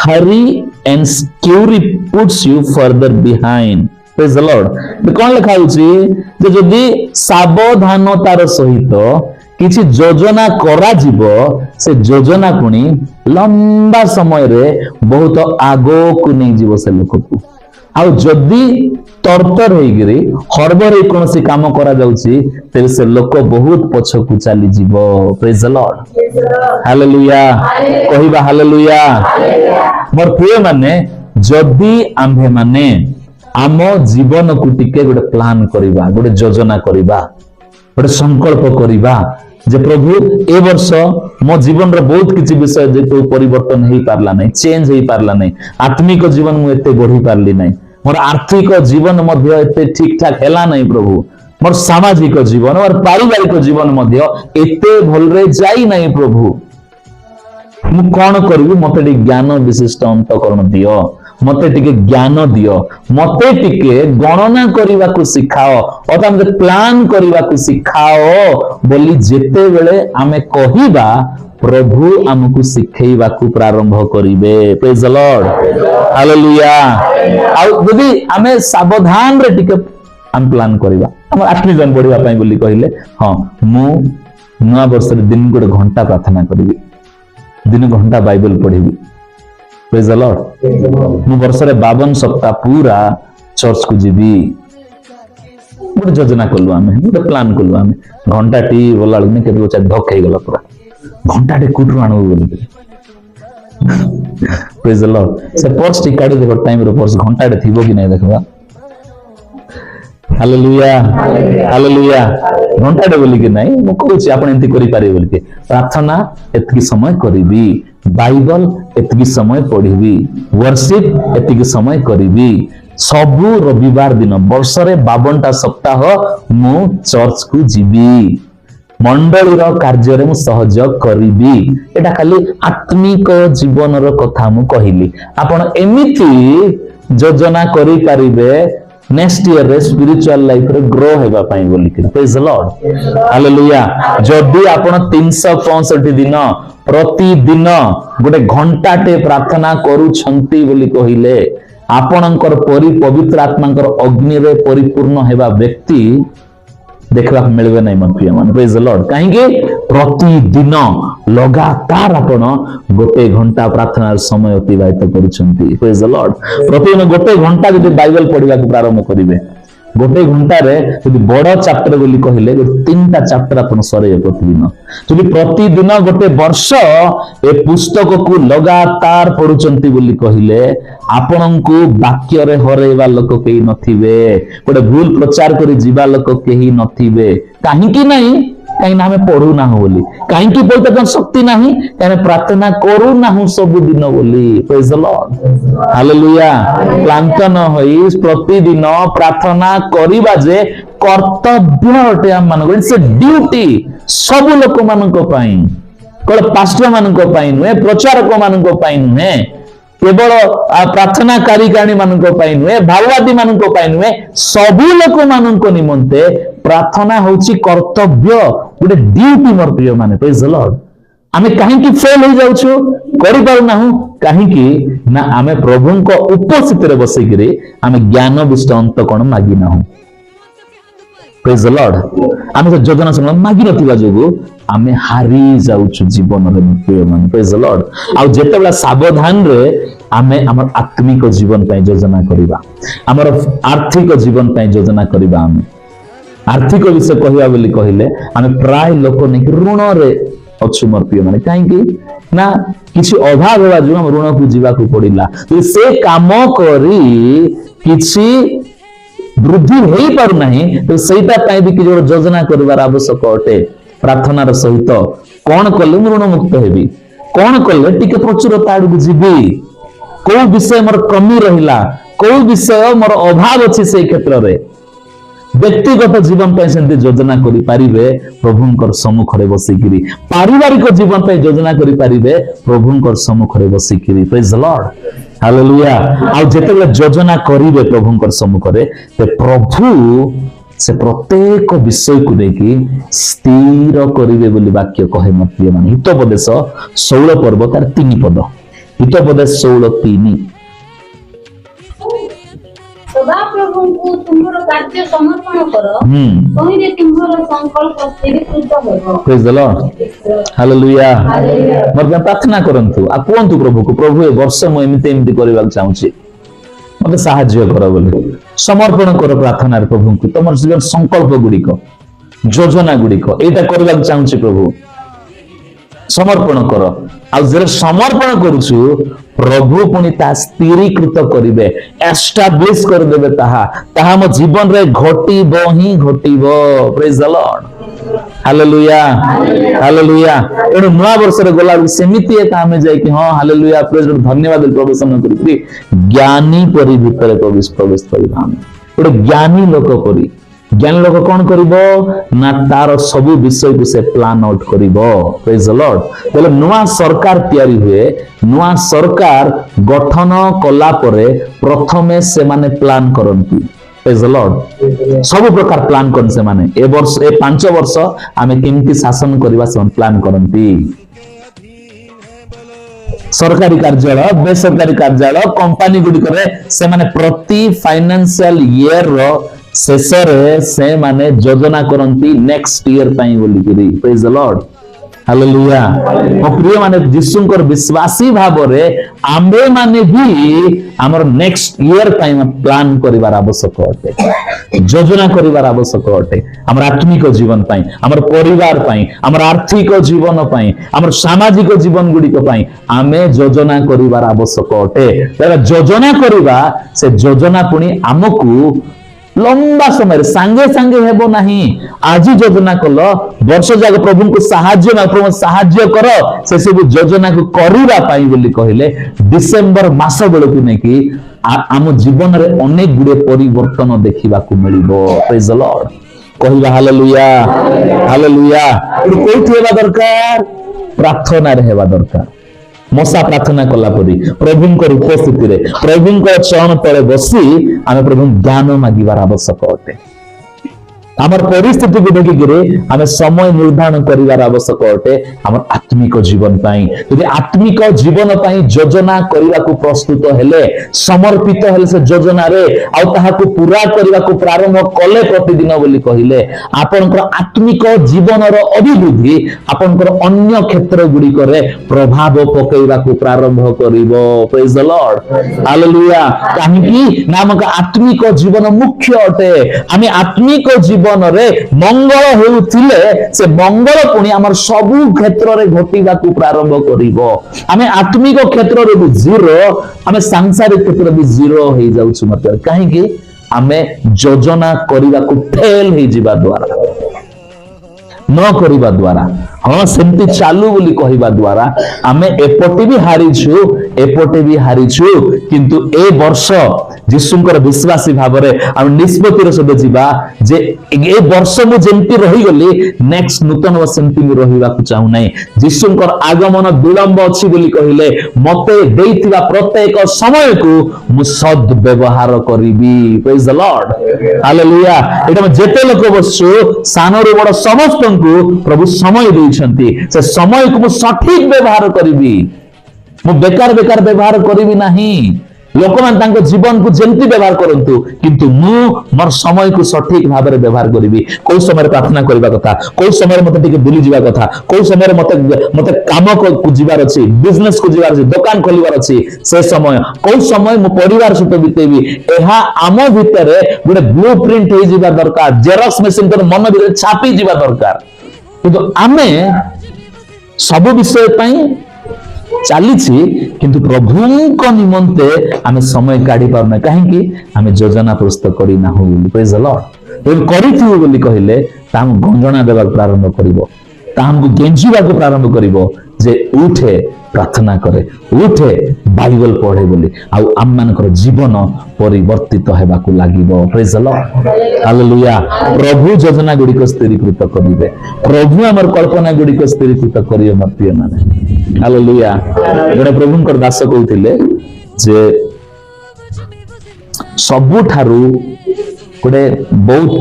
Hurry and scurry puts you further behind. Praise the Lord. କଣ ଲେଖା ହେଉଛି ଯେ ଯଦି ସାବଧାନତାର ସହିତ କିଛି ଯୋଜନା କରାଯିବ ସେ ଯୋଜନା ପୁଣି ଲମ୍ବା ସମୟରେ ବହୁତ ଆଗକୁ ନେଇଯିବ ସେ ଲୋକକୁ। ଆଉ ଯଦି ତରତର ହେଇକିରି ହରବର ହେଇ କୌଣସି କାମ କରାଯାଉଛି ତେବେ ସେ ଲୋକ ବହୁତ ପଛକୁ ଚାଲିଯିବ। ପ୍ରେଜ୍ ଦ ଲର୍ଡ ହାଲେଲୁୟା। କହିବା ହାଲେଲୁୟା। ମୋର ପ୍ରିୟ ମାନେ ଯଦି ଆମ୍ଭେ ମାନେ ଆମ ଜୀବନକୁ ଟିକେ ଗୋଟେ ପ୍ଲାନ କରିବା, ଗୋଟେ ଯୋଜନା କରିବା, ଗୋଟେ ସଂକଳ୍ପ କରିବା ଯେ ପ୍ରଭୁ ଏ ବର୍ଷ ମୋ ଜୀବନର ବହୁତ କିଛି ବିଷୟ ଯେହେତୁ ପରିବର୍ତ୍ତନ ହେଇପାରିଲା ନାହିଁ, ଚେଞ୍ଜ ହେଇପାରିଲା ନାହିଁ, ଆତ୍ମିକ ଜୀବନ ମୁଁ ଏତେ ବଢି ପାରିଲି ନାହିଁ, ମୋର ଆର୍ଥିକ ଜୀବନ ମଧ୍ୟ ଏତେ ଠିକ ଠାକ ହେଲା ନାହିଁ ପ୍ରଭୁ, ମୋର ସାମାଜିକ ଜୀବନ ମୋର ପାରିବାରିକ ଜୀବନ ମଧ୍ୟ ଏତେ ଭଲରେ ଯାଇ ନାହିଁ ପ୍ରଭୁ, ମୁଁ କଣ କରିବି? ମତେ ଟିକେ ଜ୍ଞାନ ବିଶିଷ୍ଟ ଅନ୍ତଃକରଣ ଦିଅ, ମତେ ଟିକେ ଜ୍ଞାନ ଦିଅ, ମତେ ଟିକେ ଗଣନା କରିବାକୁ ଶିଖାଅ ଅର୍ଥାତ୍ ମତେ ପ୍ଲାନ କରିବାକୁ ଶିଖାଅ ବୋଲି ଯେତେବେଳେ ଆମେ କହିବା ପ୍ରଭୁ ଆମକୁ ଶିଖେଇବାକୁ ପ୍ରାରମ୍ଭ କରିବେ। ପ୍ରେଜ୍ ଦ ଲର୍ଡ ହାଲେଲୁୟା। ଆଉ ଯଦି ଆମେ ସାବଧାନରେ ଟିକେ ଆମେ ପ୍ଲାନ କରିବା ଆମର ଆତ୍ମିକ ବଢିବା ପାଇଁ ବୋଲି କହିଲେ, ହଁ ମୁଁ ନୂଆ ବର୍ଷରେ ଦିନ ଗୋଟେ ଘଣ୍ଟା ପ୍ରାର୍ଥନା କରିବି, दिन घंटा बाइबल पढ़ी। Praise the Lord. मु वर्षरे 52 सप्ताह पूरा चर्च को जीवी गोटे योजना कलु आमे, गोटे प्लान कलु आमे, घंटा टी बोला ने केते गोचा धक हे गला पूरा घंटा टे कुटु आनु बोली। Praise the Lord. से पर्स टी काढी देखो टाइम रो पर्स घंटा टे थिबो कि नै देखबा। Hallelujah hallelujah. घंटा टे बोली कि नहीं मु कहूची आपण एंती करि पारे बोली के प्रार्थना एतकी समय करिबी, बाइबल एतकी समय पढ़िबी, वर्शिप एतकी समय करिबी, सबु रविवार दिन वर्षरे 52टा सप्ताह मु चर्च को जीवी, मंडली रो कार्य रे मु सहयोग करिबी। एटा खाली आत्मिक जीवन रो कथा मु कहिली। आपण एमिति योजना करि पारिबे नेक्स्ट ईयर रे स्पिरिचुअल लाइफ रे ग्रो हेबा पाई बोली कि। Praise the Lord hallelujah. जदि आपण 365 दिन प्रतिदिन गोटे घंटाटे प्रार्थना करूछंती बोली कहिले आपणकर पवित्र आत्मांकर अग्नि रे परिपूर्ण हेबा व्यक्ति देखा मिलवे नहीं मन प्रिय मन। Praise the Lord. कहीं प्रतिदिन लगातार आपण गोटे घंटा प्रार्थना समय अतिबाहित करुछंती। Praise the Lord. प्रतिदिन गोटे घंटा जदि बाइबल पढ़िबा को प्रारंभ करिवे, गोटे घंटा रे जदि बड़ चैप्टर बोली कहिले 3टा चैप्टर आपण सरे प्रतिदिन, जदि प्रतिदिन गोटे वर्ष ए पुस्तक को लगातार पढुचंती बोली कहिले आपणंकु वाक्य रे हरेबा लोक केही नथिबे, गोटे भूल प्रचार करी जीवा लोक केही नथिबे। काहे कि नहीं? कहीं हमें पढ़ू ना हो बोली, कहीं की बोलते शक्ति नहीं, कहीं प्रार्थना करू ना हूं सब दिन बोली। Praise the Lord hallelujah. क्लांत न होई प्रतिदिन प्रार्थना करिबा जे कर्तव्य अटे हम मान, इट्स ए ड्यूटी सब लोक मानक पई, केवल पास्टर मानक पई नुहे, प्रचारक मानक पई नुहे, केवल प्रार्थनाकारी काणी मानक पई नुहे, भाववादी मानक पई नुहे, सबु लोक मानक निमंते प्रार्थना होची कर्तव्य, गोटे ड्यूटी मोर प्रिय माने। Praise the Lord. आमे काहे की फेल हो जाउछु करि पारु ना हूं, काहे की ना आमे प्रभुंको उपस्थित रे बसि गिरे आमे ज्ञान विष्ट अंत कोन मागी ना हूं। Praise the Lord. आमे तो योजना संग मागी नथिबा जोगु आमे हारी जाउछु जीवन रे प्रिय माने। Praise the Lord. आ जेतेबेला सावधान रे आमे हमर आत्मिक जीवन पय योजना करिबा, हमर आर्थिक जीवन पय योजना करिबा, आमे आर्थिक विषय कहवा बोली कहले आमे प्राय लोक नहीं ऋण रे अच्छु मोर प्रिय माने। कहीं ना किसी अभाव होगा जो हम ऋण को जीवा को पड़िला, तो से काम करी किसी वृद्धि हो पार नहीं, तो सेटा पय भी किसी योजना करिवार आवश्यक अटे। प्रार्थनार सहित कौन कले ऋण मुक्त हेबी, कौन कले टिके प्रचुरता आडू जीवी, को विषय मोर कमी रहिला, को विषय मोर अभाव अछि से क्षेत्र रे व्यक्तिगत जीवन पे सेंती योजना करि पारिबे प्रभुंकर सम्मुखरे बसिकिरी पारिवारिक जीवन पे योजना करि पारिबे प्रभुंकर सम्मुखरे बसिकिरी प्रेज द लॉर्ड हालेलुया आ जेतेले योजना करिवे प्रभुंकर सम्मुखरे ते प्रभु से प्रत्येक विषय को देखि स्थिर करिवे बोली वाक्य कहे मत माने हितोपदेश 16 पर्व तार 3 पद हितोपदेश 16:3 सदा प्रभु को तुम्हारा कार्य समर्पण करो कहिरे तुम्हारा संकल्प स्थिरीकृत होबो प्रेज द लॉर्ड हालेलुया मते प्रार्थना करंतु आ कोंतु प्रभु को प्रभु ए वर्ष म एमिति करबा चाहूची मते सहाय्य करो बोले समर्पण करो प्रार्थना रे प्रभु को तमर जीवन संकल्प गुडी को योजना गुडी को एटा करबा चाहूची प्रभु समर्पण करो आ जरे समर्पण करूछु प्रभु पुनी ता स्थिरीकृत करिवे एस्टैब्लिश कर देबे ताहा म जीवन रे घटिबो ही घटिबो praise the Lord hallelujah hallelujah एनु नवा वर्ष रे गोला सेमिति एक आमे जाय कि हां हालेलुया प्रेज धन्यवाद प्रवेशन करी ज्ञानी परि भीतर प्रवेश करिबा एडो ज्ञानी लोक परि ज्ञानी लोक कौन करिबो ना तार सब विषय को से प्लान आउट करिबो प्रेज द लॉर्ड बोले नुआ सरकार तयारी हुए नुआ सरकार गठन कला परे प्रथमे से माने प्लान करंती प्रेज द लॉर्ड सब प्रकार प्लान करन से माने ए वर्ष ए 5 वर्ष आमे केमती शासन करबा से प्लान करंती सरकारी कार्यालय बेसरकारी कार्यालय कंपनी गुडी करे से माने प्रति फाइनेंशियल ईयर रो शेषरे से माने योजना करंती नेक्स्ट ईयर ताई बोली करी प्रेज द लॉर्ड हालेलुया ओ प्रिय माने जिसुंकर विश्वासी भाबरे आम्बे माने भी हमर नेक्स्ट ईयर ताई प्लान करिवार आवश्यक अटे योजना करिवार आवश्यक अटे हमर आत्मिक जीवन ताई हमर परिवार ताई हमर आर्थिक जीवन ताई हमर सामाजिक जीवन गुडी को ताई आमे योजना करिवार आवश्यक अटे तेरा योजना करिवा से योजना पुनी हमकु लंबा समय सांगे सांगे हेबो नहीं आज योजना कलो वर्ष जाक प्रभु को साहाय्य प्रभु साहाय्य करो से सब योजना को करिबा पाई बोली कहिले डिसेंबर मास बेलू नहीं कि आम जीवन रे अनेक गुडे परिवर्तन देखिबा को मिलिबो प्रेज द लॉर्ड कहिबा हालेलुया हालेलुया कोठी हेबा दरकार प्रार्थना रे हेबा दरकार मसा प्रार्थना कला परी प्रभुंकर उपस्थिति रे प्रभुंकर चरण तले बसी आमे प्रभु ज्ञान मागिबार आवश्यक अटे हमर परिस्थिति को देखि गिरे हमें समय निर्धारण करिवार आवश्यक अटे हमर आत्मिक जीवन पाई यदि आत्मिक जीवन पाई योजना करिवा को प्रस्तुत हेले समर्पित हेले से योजना रे आ ताहा को पूरा करिवा को प्रारंभ कले प्रतिदिन बोली कहिले आपनकर आत्मिक जीवन रो अभिवृद्धि आपनकर अन्य क्षेत्र गुडी करे प्रभाव पकेइवा को प्रारंभ करिवो प्रेज द लॉर्ड हालेलुया काहे कि नामक आत्मिक जीवन मुख्य अटे आमी आत्मिक जीवन रे मंगल हेउथिले से मंगल पुनी हमर सब क्षेत्र रे घटिबा को प्रारंभ करिवो हमें आत्मिक क्षेत्र रे भी जीरो हमें सांसारिक क्षेत्र भी जीरो हो जाउछु मत काहे कि हमें योजना करिवा को फेल हो जिबा द्वारा न करिबा द्वारा हाँ सेमती चालू बोली कहिबा द्वारा आमे एपटे भी हारिछु किंतु ए वर्ष जिसुंकर विश्वासी भाबरे हम निष्पत्तिर सद जिबा जे ए वर्ष मु जेंती रही गली नेक्स्ट नूतन वर्ष सेमती मु रहिबा को चाहू नै जिसुंकर आगमन विलंब अछि बोली कहिले मते देइतिबा प्रत्येक समय को मु सद व्यवहार करिबी प्रेज द लॉर्ड हालेलुया एटा जेते लोक बसु सानरो बड़ समस्त को प्रभु समय देइछंती से समय को मु सठिक व्यवहार करिबी मु बेकार बेकार व्यवहार करिबी नाही लोक मान तांको जीवन को जेंती व्यवहार करंतु किंतु मु मोर समय को सठिक भाव में व्यवहार करिबी कोई समय प्रार्थना करबा कथा कोई समय मते टिके बुली जीवा कथा कोई समय मते काम को जीवार अछि बिजनेस को जीवार अछि दुकान खोलिवार अछि से समय कोई समय मु परिवार सहित बितेबी एहा आम भितरे गुडे ब्लूप्रिंट हे जीवा दरकार जेरॉक्स मशीन कर मन भितरे छापी जीवा दरकार किंतु आमे सब विषय पई चलीछि किंतु प्रभुंको निमंते आमे समय काढी पारना काहे कि आमे योजना प्रस्तुत करी ना हो प्रेज द लॉर्ड एबे करिथिउ बोली कहिले ताम गंजणा देबा प्रारंभ करिवो तामको गेंजीबा को प्रारंभ करिवो ଯେ ଉଠେ ପ୍ରାର୍ଥନା କରେ, ଉଠେ ବାଇବଲ ପଢେ ବୋଲି, ଆଉ ଆମମାନଙ୍କର ଜୀବନ ପରିବର୍ତ୍ତିତ ହେବାକୁ ଲାଗିବ। ପ୍ରେଜ୍ ଦ ଲର୍ଡ, ହାଲେଲୁୟା। ପ୍ରଭୁ ଯୋଜନା ଗୁଡ଼ିକ ସ୍ଥିରୀକୃତ କରିବେ, ପ୍ରଭୁ ଆମର କଳ୍ପନା ଗୁଡ଼ିକ ସ୍ଥିରୀକୃତ କରିବେ ମୋର ପ୍ରିୟମାନେ, ହାଲେଲୁୟା। ଜଣେ ପ୍ରଭୁଙ୍କର ଦାସ କହୁଥିଲେ ଯେ ସବୁଠାରୁ ଗୋଟେ ବହୁତ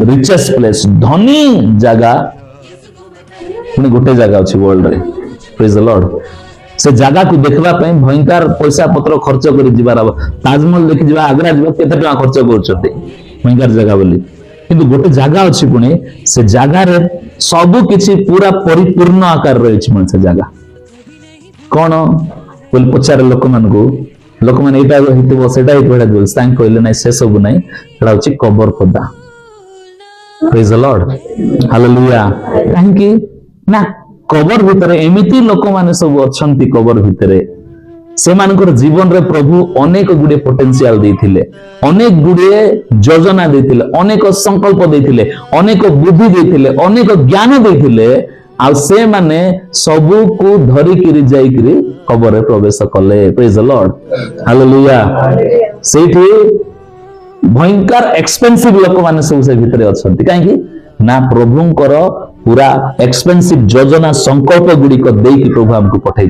ରିଚେଷ୍ଟ ପ୍ଲେସ୍, ଧନୀ ଜାଗା ପୁଣି ଗୋଟେ ଜାଗା ଅଛି वर्ल्ड रे, प्रेज द लॉर्ड। से जगह को देखबा ପାଇଁ भयंकर पैसा पत्र खर्च करि जिबार, ताजमहल देखि जिबा, आगरा जिबा, केते टका खर्च करछते भयंकर जगह बोली, किंतु गोटे जगह अछि पुणी से जगह रे सब किछि पूरा परिपूर्ण आकार रहिछि। मन से जगह कोन बोल पचारे लोक मान को, लोक मान एटा हितबो सेटा हितबो सांग कहले नै, से सब नै, एटा अछि कबर पदा। Praise the Lord, hallelujah. काहे कि ना कबर भितरे एमिति लोक माने सब अछंती, कबर भितरे से मानकर जीवन रे प्रभु अनेक गुडे पोटेंशियल देथिले, अनेक गुडे योजना देथिले, अनेक संकल्प देथिले, अनेक बुद्धि देथिले, अनेक ज्ञान देथिले, आ से माने सब को धरि किरि जाई किरि कबर रे प्रवेश कले। Praise the Lord, hallelujah. सेठी भयंकर एक्सपेंसिव लोक माने सब से भितरे अछंती, काहे कि ना प्रभुंकर पूरा एक्सपेंसिव योजना संकल्प गुड़िक देकी प्रभु हमको पठाई।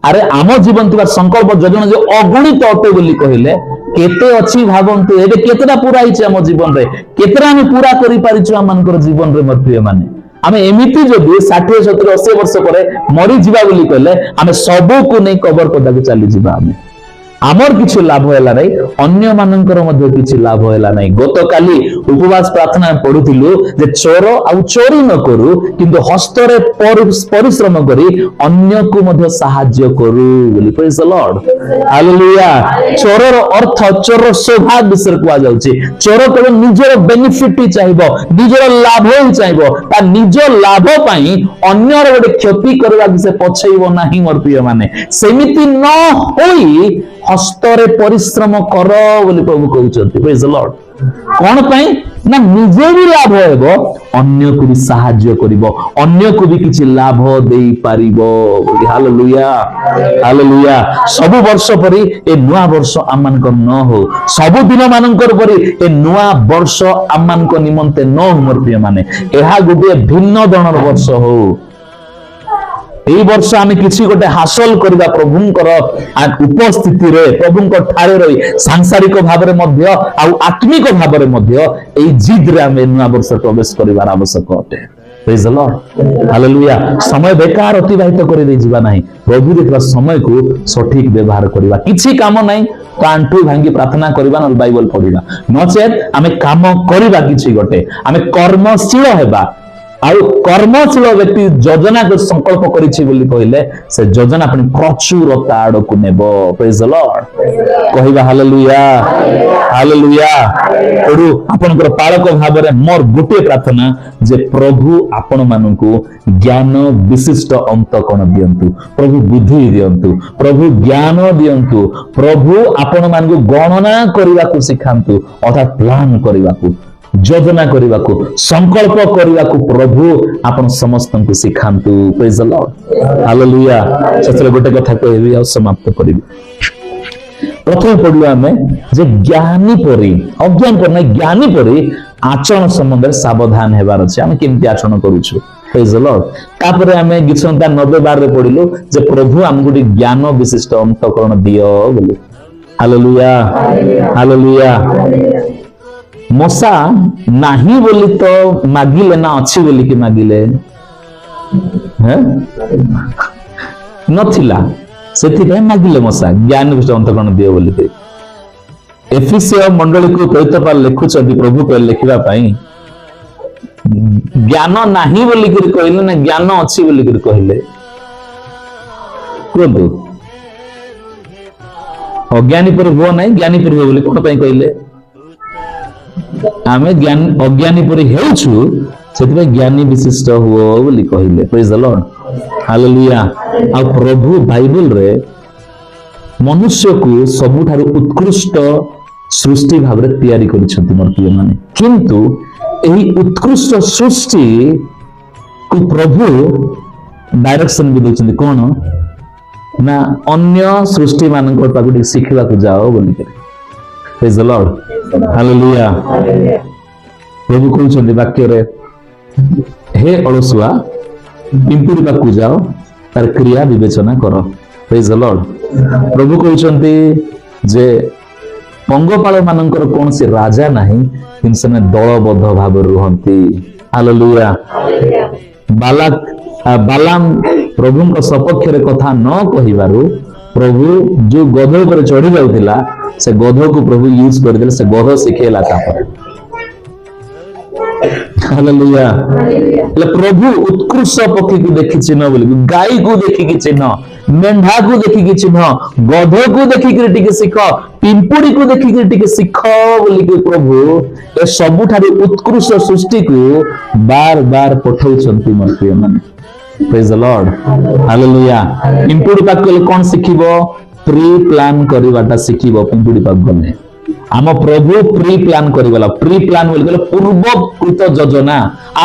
अरे आम जीवन तुम संकल्प योजना जो अगणित अटे बोली कहले केते अच्छी भावंतु, एबे केतेटा पूरा हिचे आम जीवन रे, केतेटा हम पूरा करि पारिछु आम मानकर जीवन रे। मोर प्रिय माने आमे एमिति जदि 60 70 80 वर्ष परे मरि जिबा बोली कहले आमे सबो को नै कबर पदा को चली जिबा। आमे आमर किछि लाभ होला नै, अन्य मानकर मध्ये किछि लाभ होला नै। गतकाली उपवास प्रार्थना पढुथिलु जे चोर आ चोरी न करू, किंतु हस्तरे परिश्रम करी अन्य को मध्ये सहाय्य करू बोली। Praise the Lord, hallelujah. चोरर अर्थ चोर स्वभाव विषय कुआ जाउची। चोर केवल निजर बेनिफिट चाहिबो, निजर लाभ ही चाहिबो, ता निज लाभ पई अन्यर गोटे क्षति करबा से पछैबो नाही। मोर प्रिय माने सेमिति न होई हस्तरे परिश्रम कर बोली प्रभु कहउछन्ति। प्रेज द लॉर्ड, कोन पई ना निजे भी लाभ हेबो, अन्य को भी सहाय्य करिवो, अन्य को भी किछि लाभ देई पारिबो बोली। Hallelujah, hallelujah. सब वर्ष परि ए नुआ वर्ष आमान को न हो, सब दिन मानकर परि ए नुआ वर्ष आमान को निमंते न हो। मोर प्रिय माने एहा गुटे भिन्न धৰণৰ वर्ष हो। এই वर्ष आमे किछि गोटे हासिल करबा प्रभुंकर उपस्थिति रे, प्रभुंकर ठारे रही सांसारिक भाबरे मध्य आ आत्मिक भाबरे मध्य एई जिद रे आमे नुआ वर्ष प्रवेश करिवार आवश्यक अटे। Praise the Lord, hallelujah. समय बेकार अतिबाहित करि दे जिबा नाही, प्रभु देखबा समय को सठिक व्यवहार करिबा। किछि काम नाही तो आंटू भांगी प्रार्थना करिबा, न बाइबल पढिबा, नचेत आमे काम करिबा किछि गोटे, आमे कर्मशील हेबा। आउ कर्मशील व्यक्ति योजना को संकल्प करिछि बोली कहले से योजना अपनी प्रचुरता आड़ को नेबो। प्रेज द लॉर्ड, कहिबा हालेलुया, हालेलुया। ओडू आपनकर पालक भाबरे मोर गुटे प्रार्थना जे प्रभु आपण मानकु ज्ञान विशिष्ट अंतकण दियंतु, प्रभु बुद्धि दियंतु, प्रभु ज्ञान दियंतु, प्रभु आपण मानकु गणना करिवा को सिखांतु, अर्थात प्लान करिवा को, योजना करिवा को, संकल्प करिवा को प्रभु आपण समस्त को सिखांतु। Praise the Lord, hallelujah. सतरे गोटे कथा कहबी आ समाप्त करिबी। प्रथम पढलु आमे जे ज्ञानी परि, अज्ञान पर नै ज्ञानी परि आचरण संबंध रे सावधान हेबार अछि। आमे केमति आचरण करूछु। Praise the Lord. तापर आमे गीत संहिता 90:12 रे पढिलु जे प्रभु हमकु ज्ञान विशिष्ट अंतःकरण दियो बोली। Hallelujah, hallelujah. मशा नाही बोली तो मागिले ना अच्छी बोली कि मागिले नथिला, सेथिरे मागिले मशा ज्ञान विशिष्ट अंतःकरण दियो बोली। एफिसियो मंडली को पवित्र पाल लिखुछथि प्रभु को लिखिबा पई ज्ञान नाही बोली कि कहले ना ज्ञान अच्छी बोली कि कहले। कोदो अज्ञानी पर हो नाही, ज्ञानी पर हो बोली कोन पई कहले? आमे ज्ञान अज्ञानी परि हेउछु, सेतबे ज्ञानी विशिष्ट हुओ बोली कहिले। Praise the Lord, hallelujah. आ प्रभु बाइबल रे मनुष्य को सबुठारु उत्कृष्ट सृष्टि भाव रे तयारी करिसथि मोर प्रिय माने, किंतु एही उत्कृष्ट सृष्टि को प्रभु डायरेक्शन भी दउछन्ती कोन ना अन्य सृष्टि मानक पाकु टिके शिखिबा को जाओ बोली करे प्रेज द लॉर्ड हालेलुया प्रभु कहउछन्ती वाक्य रे हे अलसुआ पिंपुड़ी पाकु जाओ तार क्रिया विवेचना करो प्रेज द लॉर्ड प्रभु कहउछन्ती जे पंगपाल मानकर कौन से राजा नहीं किंतु से दलबद्ध भाव रुहंती हालेलुया बालाम प्रभु सपक्ष कथा न कहिबारु प्रभु जो गध पर चढ़ी जाउथिला से गध को प्रभु यूज कर देले से गध सिखेला तापर हालेलुया प्रभु उत्कृष्ट पक्षी को देखि चिन्ह बोली गाय को देखि कि चिन्ह मेंढा को देखि कि चिन्ह गध को देखि कि टिके सिख पिंपुड़ी को देखि कि टिके सिख बोली कि प्रभु ए सबुठारी उत्कृष्ट सृष्टि को बार बार पठाउछन्ती मोर प्रिय माने प्रेज द लॉर्ड हालेलुया पिंपुड़ी पाक कोन सिखिबो प्री प्लान करिवाटा सिखिबो पिंपुड़ी पाक गने आम प्रभु प्री प्लान करिवाला प्री प्लान बोली गले पूर्वकृत योजना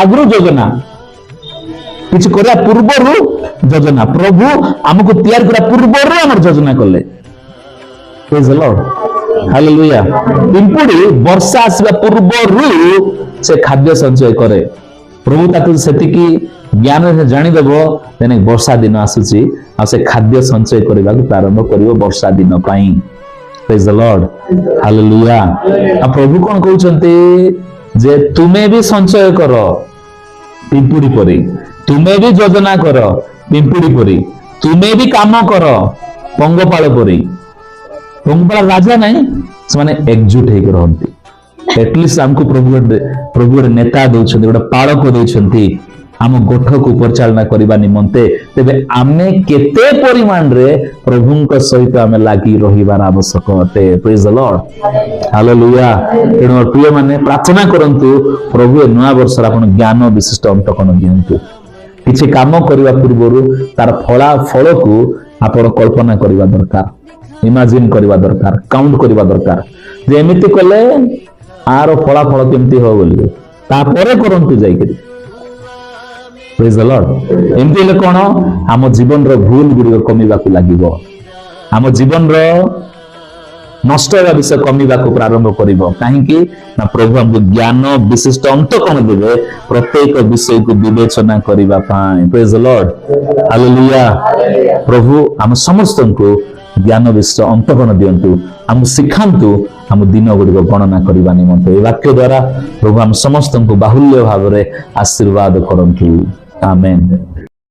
आगु योजना किछ करिया पूर्वरु योजना प्रभु हमको तैयार करा पूर्वरु हमर योजना करले प्रेज द लॉर्ड हालेलुया पिंपुड़ी वर्षा आसीबा पूर्वरु से खाद्य संचय करे प्रभु ताकु सेति की ज्ञान से जानि देबो तेने वर्षा दिन आसुची आ से खाद्य संचय करबा को प्रारंभ करिवो वर्षा दिन पई प्रेज द लॉर्ड हालेलुया आ प्रभु कोन कहउछन्ते जे तुमे भी संचय करो पिंपुड़ी परी तुमे भी योजना करो पिंपुड़ी परी तुमे भी काम करो पंगपाल परी पंगपाल राजा नहीं से माने एकजुट हे रहंती एटलिस्ट हमको प्रभु नेता दउछन्ती गोटे पालक दउछन्ती आम गोठ को परिचालना करबा निमंते तेबे आमे केते परिमाण रे प्रभुंक सहित आमे लागी रहिबार आवश्यक अटे प्रेज द लॉर्ड हालेलुया तेणु प्रिय माने प्रार्थना करंतु प्रभु ए नया वर्ष आपण ज्ञान विशिष्ट अंतकन दियंतु किछि काम करबा पूर्वरु तार फल को आपण कल्पना करबा दरकार इमेजिन करबा दरकार काउंट करबा दरकार जे एमिति कले आरो फल केमति हो बोली तापरे करंतु जाई करी प्रेज द लॉर्ड एमती ले कोन हम जीवन रो भूल गुडी कमीबा को लागिवो हम जीवन रो नष्ट होगा विषय कमीबा को प्रारंभ करिवो काहे कि ना प्रभु हमको ज्ञान विशिष्ट अंत कोन देबे प्रत्येक विषय को विवेचना करिबा पाए प्रेज द लॉर्ड हालेलुया प्रभु हम समस्त को ज्ञान विशिष्ट अंत कोन दियंतु हम सिखांतु हम दिन गुडी गणना करिबा निमंते ए वाक्य द्वारा प्रभु हम समस्त को बाहुल्य भाव रे आशीर्वाद करंतु आमेन।